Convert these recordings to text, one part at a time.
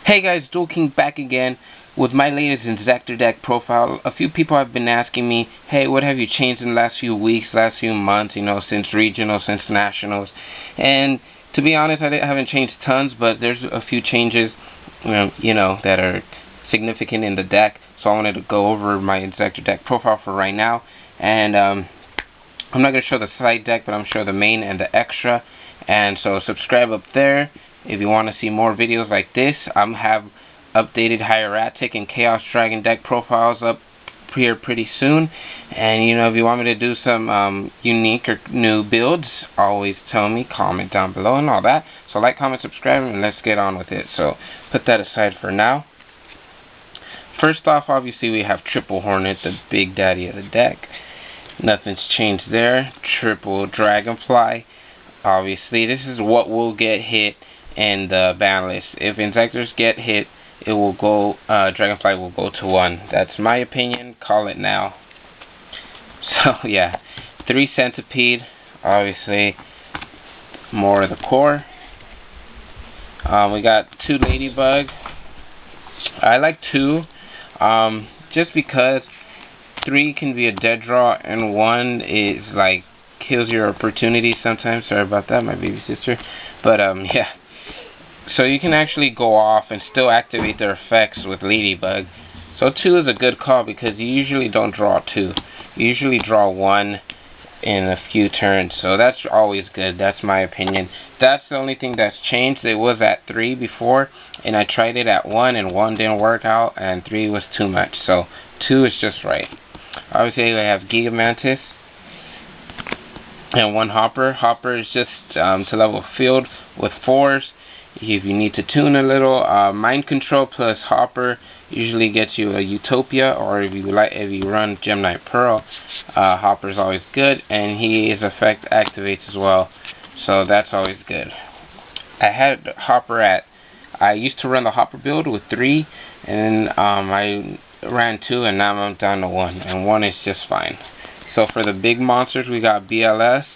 Hey guys, Dual King back again with my latest Inzektor deck profile. A few people have been asking me, hey, what have you changed in the last few weeks, last few months, since regional, since nationals? And to be honest, I haven't changed tons, but there's a few changes, that are significant in the deck. So I wanted to go over my Inzektor deck profile for right now. And I'm not going to show the side deck, but I'm showing the main and the extra. And so subscribe up there if you want to see more videos like this. I have updated hieratic and chaos dragon deck profiles up here pretty soon. And if you want me to do some unique or new builds, always tell me, comment down below and all that. So like, comment, subscribe, and let's get on with it. So put that aside for now. First off, obviously we have Triple Hornet, the big daddy of the deck. Nothing's changed there. Triple Dragonfly. Obviously, this is what will get hit in the ban list. If Inzektors get hit, it will go, Dragonfly will go to 1. That's my opinion. Call it now. So, yeah. 3 Centipede. Obviously, more of the core. We got 2 Ladybug. I like 2. Just because 3 can be a dead draw, and 1 is like kills your opportunity sometimes. Sorry about that, my baby sister. But yeah. So you can actually go off and still activate their effects with Ladybug. So 2 is a good call because you usually don't draw 2. You usually draw 1 in a few turns. So that's always good. That's my opinion. That's the only thing that's changed. It was at 3 before, and I tried it at 1, and 1 didn't work out, and 3 was too much. So 2 is just right. Obviously, I have Gigamantis and 1 Hopper. Hopper is just to level field with 4s. If you need to tune a little, Mind Control plus Hopper usually gets you a Utopia, or if you run Gemini Pearl, Hopper is always good, and his effect activates as well, so that's always good. I had Hopper I used to run the Hopper build with 3, and I ran 2, and now I'm down to 1, and 1 is just fine. So for the big monsters, we got BLS,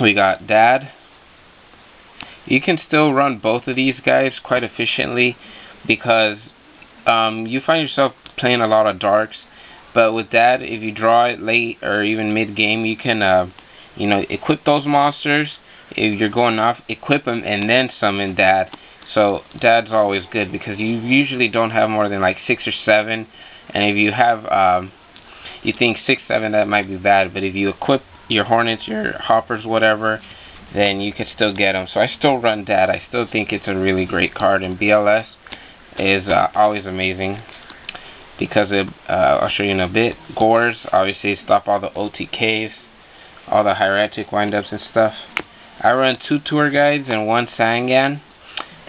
we got Dad. You can still run both of these guys quite efficiently because you find yourself playing a lot of darks. But with Dad, if you draw it late or even mid-game, you can, equip those monsters. If you're going off, equip them and then summon Dad. So Dad's always good because you usually don't have more than like 6 or 7. And if you have, you think 6, 7, that might be bad. But if you equip your Hornets, your Hoppers, whatever, then you can still get them. So I still run Dad. I still think it's a really great card, and BLS is always amazing because I'll show you in a bit. Gorz, obviously, stop all the OTKs, all the hieratic windups and stuff. I run 2 tour guides and 1 Sangan.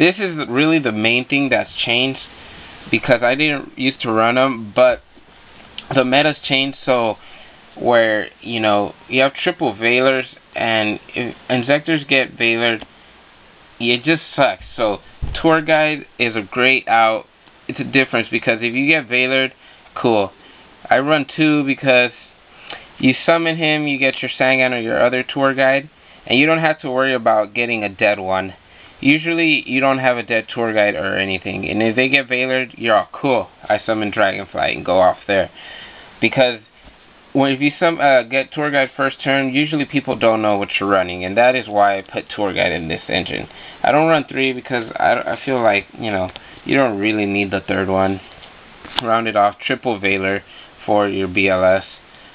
This is really the main thing that's changed because I didn't used to run them, but the meta's changed. So where you have triple Veilers, and if Inzektors get Veilered, it just sucks. So tour guide is a great out. It's a difference because if you get Veilered, cool. I run 2 because you summon him, you get your Sangan or your other tour guide, and you don't have to worry about getting a dead one. Usually you don't have a dead tour guide or anything, and if they get Veilered, you're all cool. I summon Dragonfly and go off there. Because if you get tour guide first turn, usually people don't know what you're running, and that is why I put tour guide in this engine. I don't run 3 because I feel like you don't really need the 3rd one. Round it off, triple Veiler for your BLS.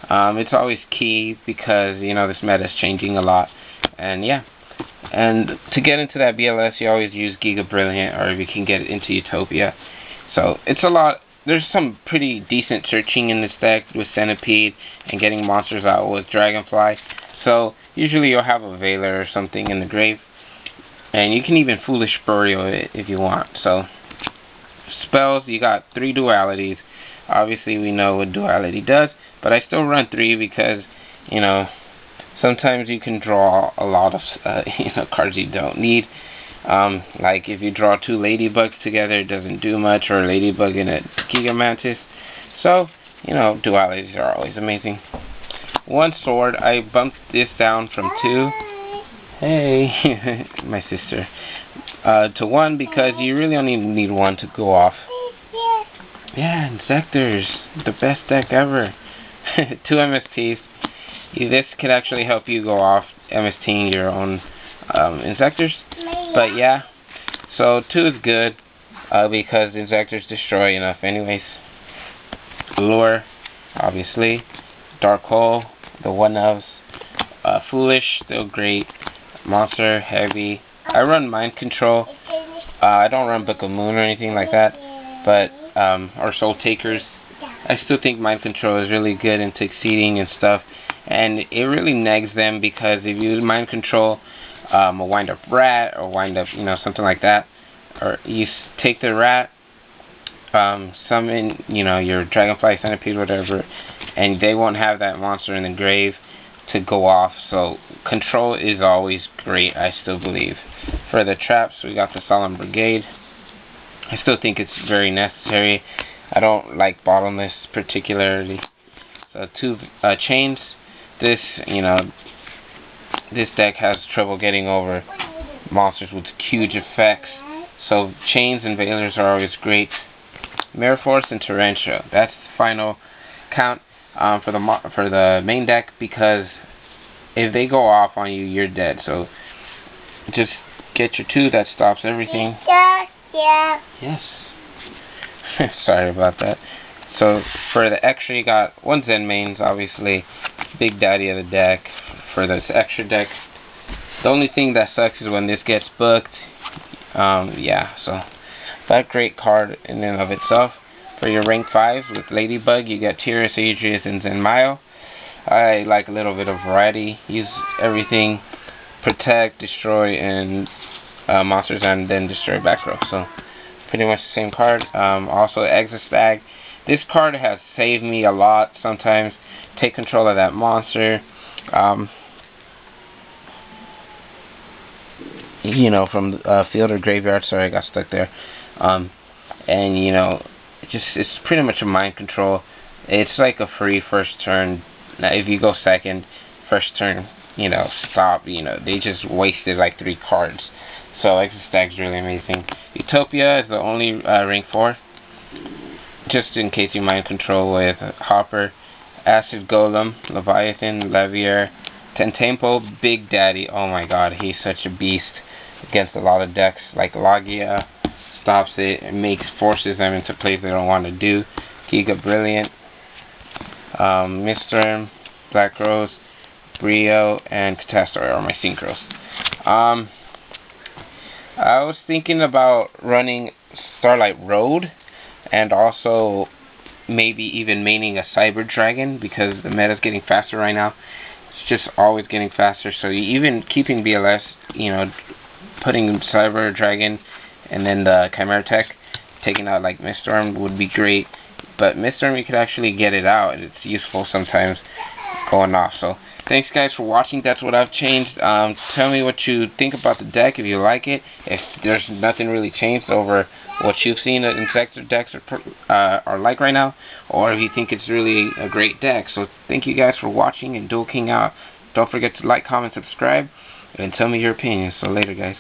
It's always key because this meta is changing a lot, and yeah. And to get into that BLS, you always use Giga-Brilliant, or if you can get it into Utopia. So it's a lot. There's some pretty decent searching in this deck with Centipede and getting monsters out with Dragonfly. So usually you'll have a Veiler or something in the grave. And you can even Foolish Burial it if you want. So spells, you got 3 dualities. Obviously we know what duality does, but I still run 3 because, sometimes you can draw a lot of cards you don't need. Like if you draw 2 Ladybugs together, it doesn't do much, or a Ladybug and a Gigamantis. So, dualities are always amazing. 1 sword, I bumped this down from 2. Hey, my sister. to 1 because you really only need 1 to go off. Yeah, Inzektors, the best deck ever. 2 MSTs. This could actually help you go off MSTing your own Inzektors. But yeah, so 2 is good because Inzektors destroy enough anyways. Allure, obviously. Dark Hole, the 1-ofs. Foolish, still great. Monster, heavy. I run Mind Control. I don't run Book of Moon or anything like that. But, or Soul Takers. I still think Mind Control is really good in succeeding and stuff. And it really negs them because if you Mind Control a Windup Rat or Windup, something like that, or you take the rat, summon, your Dragonfly, Centipede, whatever, and they won't have that monster in the grave to go off. So control is always great, I still believe. For the traps, we got the Solemn Brigade. I still think it's very necessary. I don't like Bottomless particularly. So 2 chains. This, this deck has trouble getting over monsters with huge effects. So chains and Veilers are always great. Mirror Force and Torrential. That's the final count for the main deck, because if they go off on you, you're dead. So just get your 2 that stops everything. Yeah. Yes. Sorry about that. So for the extra, you got 1 Zenmaines, obviously, big daddy of the deck. For this extra deck, the only thing that sucks is when this gets booked. Yeah, so that great card in and of itself. For your rank 5 with Ladybug, you got Tiras, Adrius, and Zenmaioh. I like a little bit of variety. Use everything, protect, destroy, and monsters, and then destroy back row. So pretty much the same card. Also Exa-Stag. This card has saved me a lot sometimes. Take control of that monster. From field or graveyard. Sorry, I got stuck there. And it's pretty much a mind control. It's like a free first turn. Now, if you go second, first turn, stop. They just wasted like 3 cards. So Exa-Stag's really amazing. Utopia is the only rank 4. Just in case you mind control with Hopper. Acid Golem, Leviathan, Leviar, Temtempo, Big Daddy. Oh my god, he's such a beast against a lot of decks like Leviar. Stops it and forces them into plays they don't want to do. Giga-Brilliant, Mr. Black Rose, Brio, and Catastrophe are my synchros. I was thinking about running Starlight Road and also maybe even maining a Cyber Dragon, because the meta's getting faster right now. It's just always getting faster. So even keeping BLS, putting Cyber Dragon and then the Chimera Tech, taking out like Miststorm would be great. But Miststorm, you could actually get it out, and it's useful sometimes going off. So thanks guys for watching. That's what I've changed. Tell me what you think about the deck, if you like it. If there's nothing really changed over what you've seen that Inzektor decks are like right now, or if you think it's really a great deck. So thank you guys for watching, and Dual King out. Don't forget to like, comment, subscribe, and tell me your opinions. So later guys.